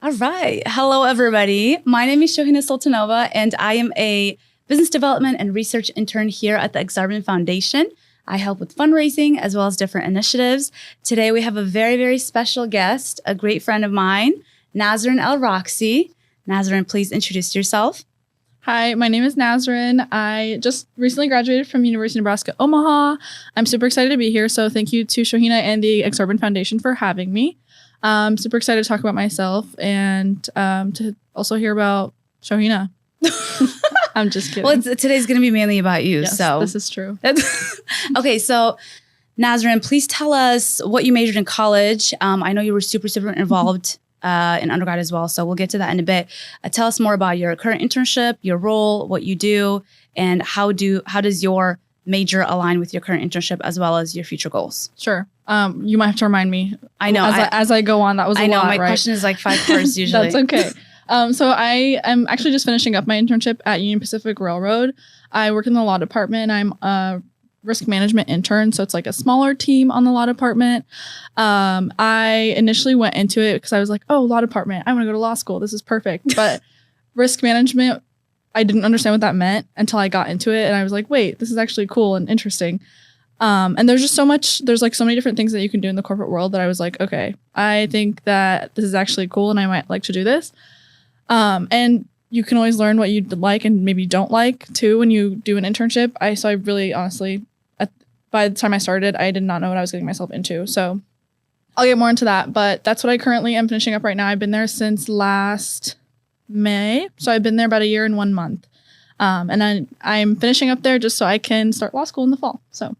All right. Hello, everybody. My name is Shohina Sultanova, and I am a business development and research intern here at the Aksarben Foundation. I help with fundraising as well as different initiatives. Today, we have a very, very special guest, a great friend of mine, Nasrin Elrokhsi. Nasrin, please introduce yourself. Hi, my name is Nasrin. I just recently graduated from University of Nebraska, Omaha. I'm super excited to be here. So thank you to Shohina and the Aksarben Foundation for having me. I'm super excited to talk about myself and to also hear about Shohina. I'm just kidding. Well, today's going to be mainly about you. Yes, so this is true. Okay, so Nasrin, please tell us what you majored in college. I know you were super involved in undergrad as well, so we'll get to that in a bit. Tell us more about your current internship, your role, what you do, and how does your major align with your current internship as well as your future goals? Sure. You might have to remind me. I know. As I go on, that was a lot, I know. My right? question is like 5 parts usually. That's okay. So I am actually just finishing up my internship at Union Pacific Railroad. I work in the law department. I'm a Risk Management Intern, so it's like a smaller team on the law department. I initially went into it because I was like, oh, law department, I want to go to law school. This is perfect. But risk management, I didn't understand what that meant until I got into it. And I was like, wait, this is actually cool and interesting. And there's just so many different things that you can do in the corporate world that I was like, okay, I think that this is actually cool and I might like to do this. And you can always learn what you like and maybe don't like too when you do an internship. So I really honestly, by the time I started, I did not know what I was getting myself into. So I'll get more into that, but that's what I currently am finishing up right now. I've been there since last May. So I've been there about a year and 1 month. And I'm finishing up there just so I can start law school in the fall. So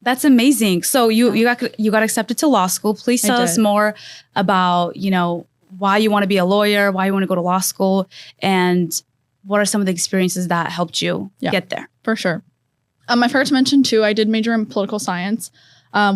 that's amazing. So you got accepted to law school. Please tell us more about, why you want to be a lawyer, why you want to go to law school, and what are some of the experiences that helped you get there? For sure. I forgot to mention too, I did major in political science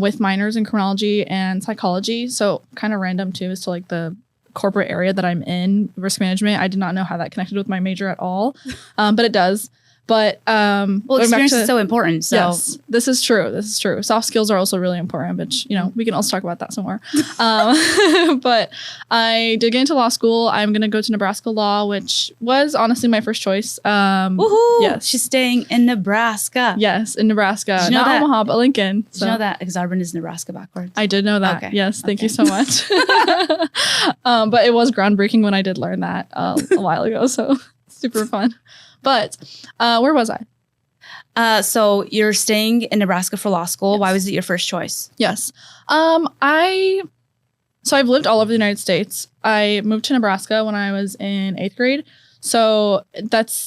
with minors in criminology and psychology. So kind of random too as to like the corporate area that I'm in, risk management. I did not know how that connected with my major at all, but it does. But experience is so important. So yes, this is true. Soft skills are also really important, which, we can also talk about that some more. But I did get into law school. I'm going to go to Nebraska Law, which was honestly my first choice. Woohoo! Yes. She's staying in Nebraska. Yes, in Nebraska. Did you know Not that? Omaha, but Lincoln. Did you know that Aksarben is Nebraska backwards? I did know that. Okay. Yes, thank you so much. But it was groundbreaking when I did learn that a while ago. So super fun. But where was I? So you're staying in Nebraska for law school. Yes. Why was it your first choice? Yes. I've lived all over the United States. I moved to Nebraska when I was in 8th grade. So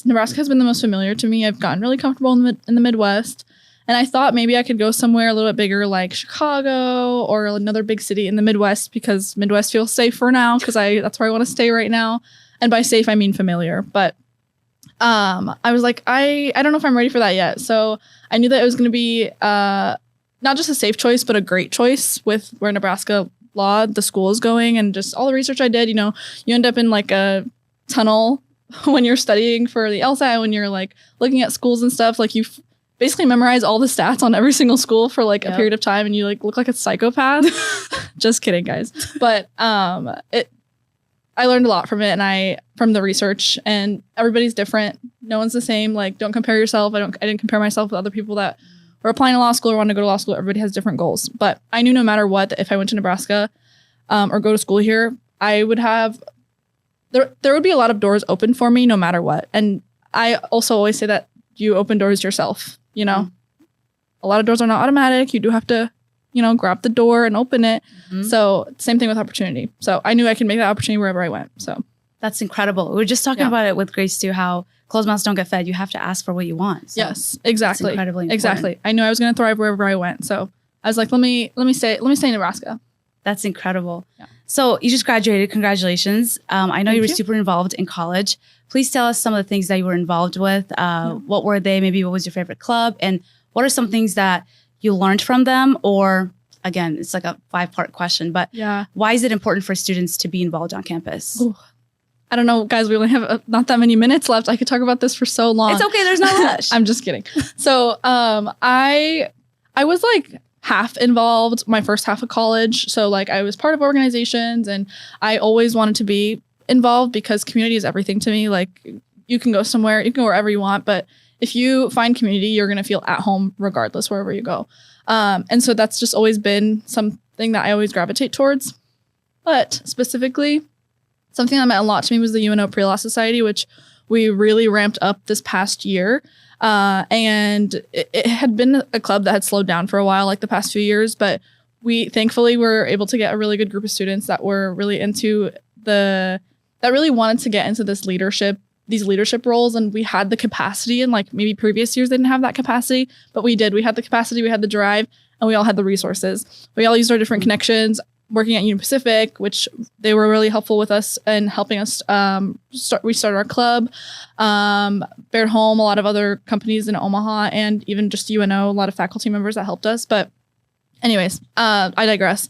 Nebraska has been the most familiar to me. I've gotten really comfortable in the Midwest. And I thought maybe I could go somewhere a little bit bigger like Chicago or another big city in the Midwest because Midwest feels safe for now because that's where I want to stay right now. And by safe, I mean familiar. But I was like, I don't know if I'm ready for that yet. So I knew that it was going to be not just a safe choice, but a great choice with where Nebraska Law, the school is going, and just all the research I did. You end up in like a tunnel when you're studying for the LSAT, when you're like looking at schools and stuff. Like you basically memorize all the stats on every single school for like a period of time, and you like look like a psychopath. Just kidding, guys. But I learned a lot from it from the research, and everybody's different. No one's the same. Like, don't compare yourself. I didn't compare myself with other people that were applying to law school or wanted to go to law school. Everybody has different goals. But I knew no matter what, that if I went to Nebraska or go to school here, I would have, there would be a lot of doors open for me no matter what. And I also always say that you open doors yourself, A lot of doors are not automatic. You do have to, grab the door and open it. Mm-hmm. So same thing with opportunity. So I knew I could make that opportunity wherever I went. So that's incredible. We were just talking about it with Grace too, how closed mouths don't get fed. You have to ask for what you want. So yes, exactly. It's incredibly important. Exactly. I knew I was going to thrive wherever I went. So I was like, let me stay in Nebraska. That's incredible. Yeah. So you just graduated. Congratulations. I know you were super involved in college. Please tell us some of the things that you were involved with. What were they? Maybe what was your favorite club? And what are some things that you learned from them? Or again, it's like a 5-part question, but why is it important for students to be involved on campus? Ooh. I don't know, guys, we only have not that many minutes left. I could talk about this for so long. It's okay. There's no rush. I'm just kidding. So I was like half involved my first half of college. So like I was part of organizations and I always wanted to be involved because community is everything to me. Like you can go somewhere, you can go wherever you want, but if you find community, you're going to feel at home regardless wherever you go. And so that's just always been something that I always gravitate towards. But specifically, something that meant a lot to me was the UNO Pre-Law Society, which we really ramped up this past year. And it had been a club that had slowed down for a while, like the past few years, but we thankfully were able to get a really good group of students that were really that really wanted to get into these leadership roles. And we had the capacity, and like maybe previous years they didn't have that capacity, but we did. We had the capacity, we had the drive, and we all had the resources. We all used our different connections. Working at Union Pacific, which they were really helpful with us and helping us we started our club. Baird Home, a lot of other companies in Omaha, and even just UNO, a lot of faculty members that helped us. But anyways, I digress.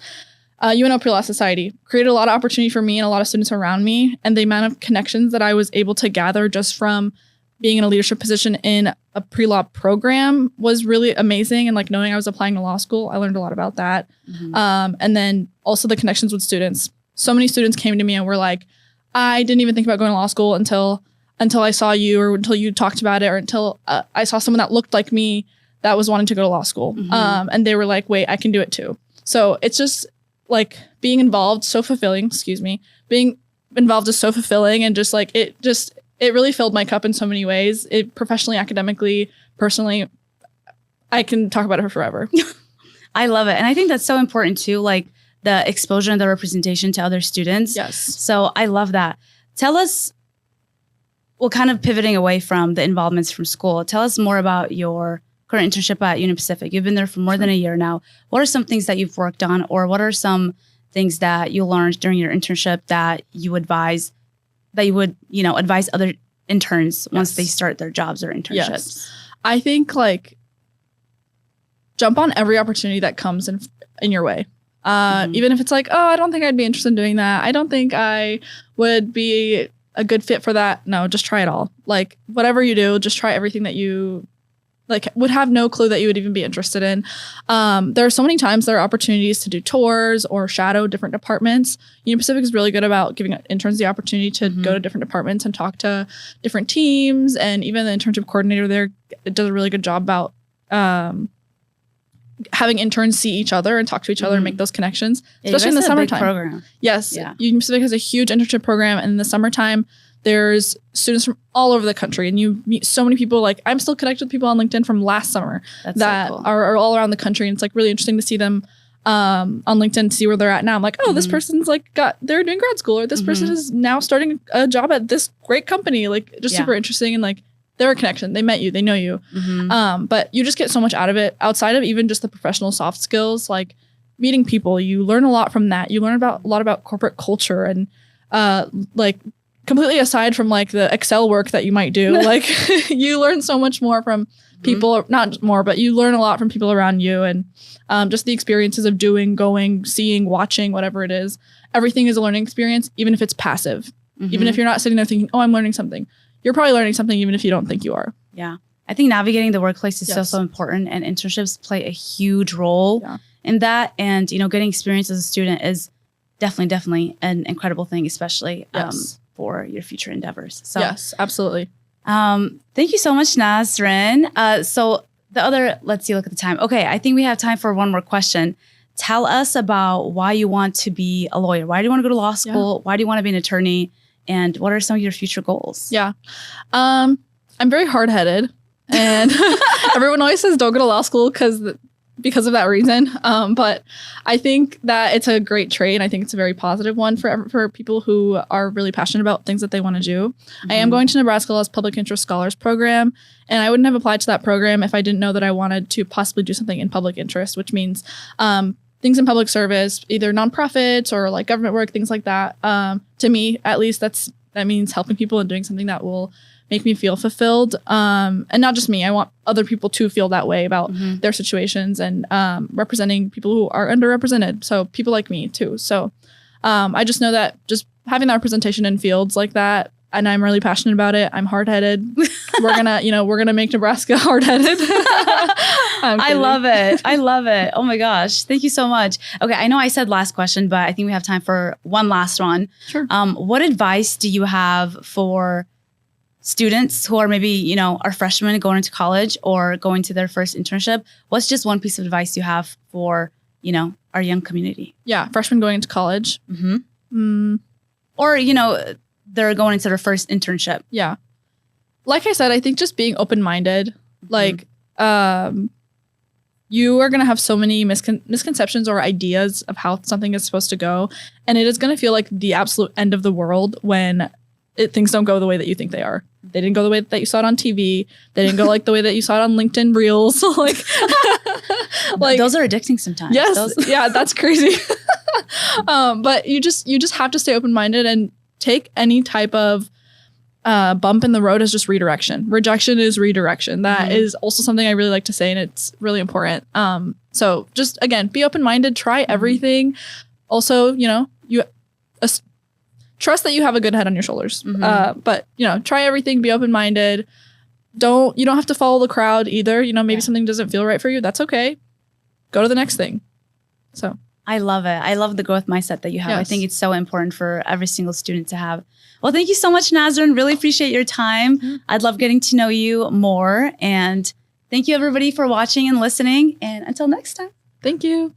UNO Pre-Law Society created a lot of opportunity for me and a lot of students around me, and the amount of connections that I was able to gather just from being in a leadership position in a pre-law program was really amazing. And like knowing I was applying to law school, I learned a lot about that. And then also the connections with students. So many students came to me and were like, I didn't even think about going to law school until I saw you, or until you talked about it, or until I saw someone that looked like me that was wanting to go to law school. And they were like, wait, I can do it too. So it's just like being involved, so fulfilling, being involved is so fulfilling, and just like it really filled my cup in so many ways. It professionally, academically, personally, I can talk about it for forever. I love it. And I think that's so important too, like the exposure and the representation to other students. Yes. So I love that. Tell us, well, kind of pivoting away from the involvements from school, tell us more about your current internship at Union Pacific. You've been there for more than a year now. What are some things that you've worked on, or what are some things that you learned during your internship that you would advise other interns once they start their jobs or internships? Yes. I think like jump on every opportunity that comes in your way. Even if it's like, oh, I don't think I'd be interested in doing that. I don't think I would be a good fit for that. No, just try it all. Like whatever you do, just try everything that you like would have no clue that you would even be interested in. There are so many times there are opportunities to do tours or shadow different departments. Union Pacific is really good about giving interns the opportunity to go to different departments and talk to different teams. And even the internship coordinator there does a really good job about having interns see each other and talk to each other and make those connections, especially in the summertime. Program. Yes. Yeah. Union Pacific has a huge internship program, and in the summertime, there's students from all over the country, and you meet so many people. Like I'm still connected with people on LinkedIn from last summer that are all around the country. And it's like really interesting to see them on LinkedIn, to see where they're at now. I'm like, oh, this person's like they're doing grad school, or this person is now starting a job at this great company. Like just super interesting. And like they're a connection. They met you, they know you. But you just get so much out of it outside of even just the professional soft skills, like meeting people. You learn a lot from that. You learn a lot about corporate culture, and like completely aside from like the Excel work that you might do, like you learn so much more from people, not more, but you learn a lot from people around you, and just the experiences of doing, going, seeing, watching, whatever it is. Everything is a learning experience, even if it's passive. Even if you're not sitting there thinking, oh, I'm learning something. You're probably learning something even if you don't think you are. Yeah. I think navigating the workplace is so important, and internships play a huge role in that. And, getting experience as a student is definitely an incredible thing, especially for your future endeavors. So yes, absolutely. Thank you so much, Nasrin. So let's look at the time. Okay, I think we have time for one more question. Tell us about why you want to be a lawyer. Why do you want to go to law school? Why do you want to be an attorney? And what are some of your future goals? Yeah. I'm very hard-headed, and everyone always says don't go to law school because of that reason. But I think that it's a great trait, and I think it's a very positive one for people who are really passionate about things that they want to do. I am going to Nebraska Law's Public Interest Scholars Program, and I wouldn't have applied to that program if I didn't know that I wanted to possibly do something in public interest, which means things in public service, either nonprofits or like government work, things like that. To me, at least, that means helping people and doing something that will make me feel fulfilled. And not just me. I want other people to feel that way about their situations, and representing people who are underrepresented. So people like me too. So I just know that just having that representation in fields like that, and I'm really passionate about it. I'm hard-headed. We're gonna make Nebraska hard-headed. I love it. I love it. Oh my gosh. Thank you so much. Okay. I know I said last question, but I think we have time for one last one. Sure. What advice do you have for students who are maybe, you know, are freshmen going into college or going to their first internship? What's just one piece of advice you have for, you know, our young community? Yeah. Freshmen going into college. Or, you know, they're going into their first internship. Yeah. Like I said, I think just being open-minded, like, you are going to have so many misconceptions or ideas of how something is supposed to go. And it is going to feel like the absolute end of the world when things don't go the way that you think they are. They didn't go the way that you saw it on TV. They didn't go like the way that you saw it on LinkedIn Reels. like those are addicting sometimes. Yes. Yeah, that's crazy. But you just have to stay open-minded and take any type of bump in the road as just redirection. Rejection is redirection. That is also something I really like to say, and it's really important. So just, again, be open-minded, try everything. Also, you know, trust that you have a good head on your shoulders. But, you know, try everything, be open-minded. You don't have to follow the crowd either. You know, maybe something doesn't feel right for you. That's okay. Go to the next thing. So I love it. I love the growth mindset that you have. Yes. I think it's so important for every single student to have. Well, thank you so much, Nasrin. Really appreciate your time. I'd love getting to know you more. And thank you, everybody, for watching and listening. And until next time. Thank you.